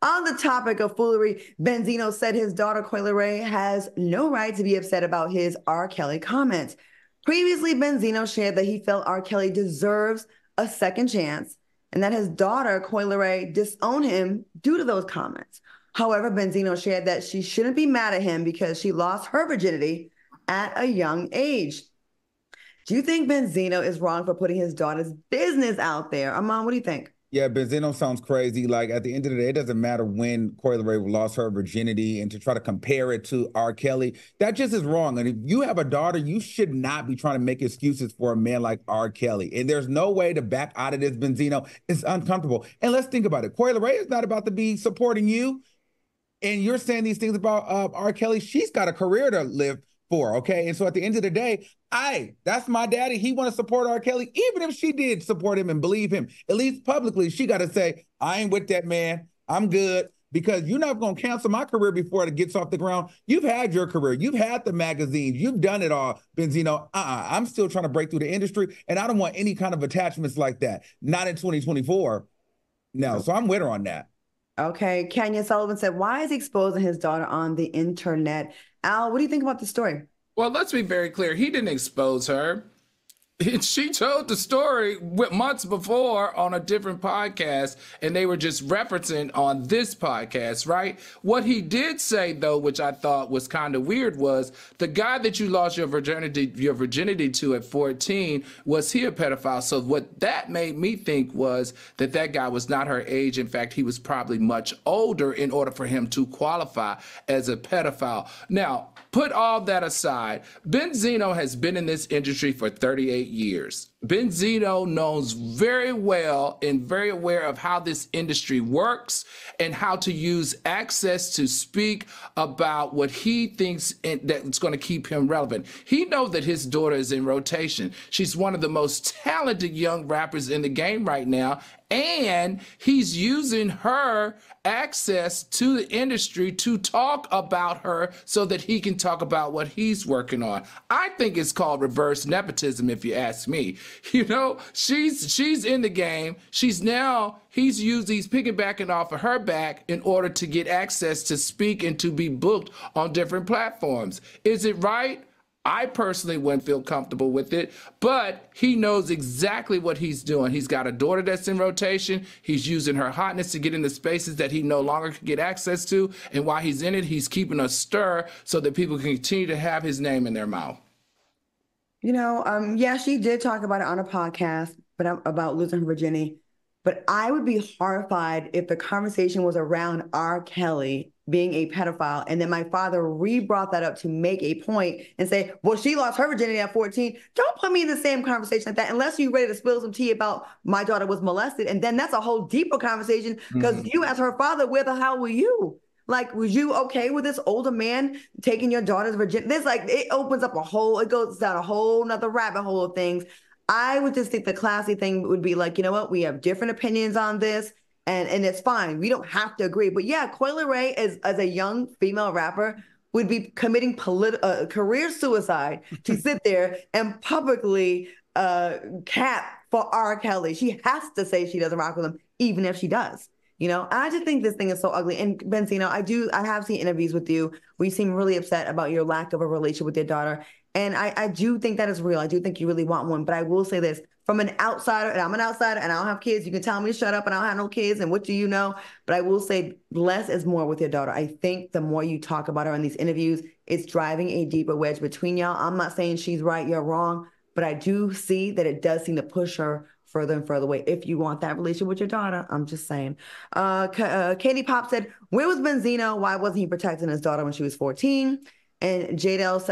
On the topic of foolery, Benzino said his daughter Coi Leray has no right to be upset about his R. Kelly comments. Previously, Benzino shared that he felt R. Kelly deserves a second chance and that his daughter Coi Leray disowned him due to those comments. However, Benzino shared that she shouldn't be mad at him because she lost her virginity at a young age. Do you think Benzino is wrong for putting his daughter's business out there? Amon, what do you think? Yeah, Benzino sounds crazy. Like, at the end of the day, it doesn't matter when Coi Leray lost her virginity, and to try to compare it to R. Kelly, that just is wrong. And if you have a daughter, you should not be trying to make excuses for a man like R. Kelly. And there's no way to back out of this, Benzino. It's uncomfortable. And let's think about it. Coi Leray is not about to be supporting you. And you're saying these things about R. Kelly. She's got a career to live for, okay? And so at the end of the day, that's my daddy. He want to support R. Kelly. Even if she did support him and believe him, at least publicly, she got to say, I ain't with that man. I'm good. Because you're not going to cancel my career before it gets off the ground. You've had your career. You've had the magazines. You've done it all, Benzino. I'm still trying to break through the industry, and I don't want any kind of attachments like that. Not in 2024. No, so I'm with her on that. Okay. Kenya Sullivan said, why is he exposing his daughter on the internet? Al, what do you think about the story? Well, let's be very clear. He didn't expose her. She told the story months before on a different podcast, and they were just referencing on this podcast, right? What he did say, though, which I thought was kind of weird, was the guy that you lost your virginity to at 14, was he a pedophile? So what that made me think was that guy was not her age. In fact, he was probably much older in order for him to qualify as a pedophile. Now, put all that aside, Benzino has been in this industry for 38 years. Benzino knows very well and very aware of how this industry works and how to use access to speak about what he thinks that's going to keep him relevant. He knows that his daughter is in rotation. She's one of the most talented young rappers in the game right now, and he's using her access to the industry to talk about her so that he can talk about what he's working on. I think it's called reverse nepotism, if you ask me. You know, she's in the game. He's piggybacking off of her back in order to get access to speak and to be booked on different platforms. Is it right? I personally wouldn't feel comfortable with it, but he knows exactly what he's doing. He's got a daughter that's in rotation. He's using her hotness to get into spaces that he no longer can get access to. And while he's in it, he's keeping a stir so that people can continue to have his name in their mouth. You know, yeah, she did talk about it on a podcast, but about losing her virginity. But I would be horrified if the conversation was around R. Kelly being a pedophile, and then my father re-brought that up to make a point and say, well, she lost her virginity at 14. Don't put me in the same conversation like that unless you're ready to spill some tea about my daughter was molested. And then that's a whole deeper conversation because you as her father, where the hell were you? Like, was you okay with this older man taking your daughter's virginity? This, like, it opens up it goes down a whole nother rabbit hole of things. I would just think the classy thing would be like, you know what? We have different opinions on this, and it's fine. We don't have to agree. But yeah, Coi Leray, as a young female rapper, would be committing career suicide to sit there and publicly cap for R. Kelly. She has to say she doesn't rock with him, even if she does. You know, I just think this thing is so ugly. And Benzino, I have seen interviews with you where you seem really upset about your lack of a relationship with your daughter. And I do think that is real. I do think you really want one. But I will say this, from an outsider, and I'm an outsider and I don't have kids. You can tell me to shut up and I don't have no kids. And what do you know? But I will say less is more with your daughter. I think the more you talk about her in these interviews, it's driving a deeper wedge between y'all. I'm not saying she's right, you're wrong. But I do see that it does seem to push her further and further away. If you want that relationship with your daughter, I'm just saying. Katie Pop said, where was Benzino? Why wasn't he protecting his daughter when she was 14? And Jadel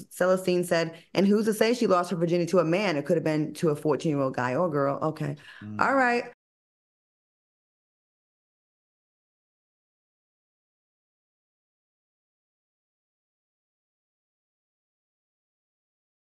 Celestine said, and who's to say she lost her virginity to a man? It could have been to a 14-year-old guy or girl. Okay. All right.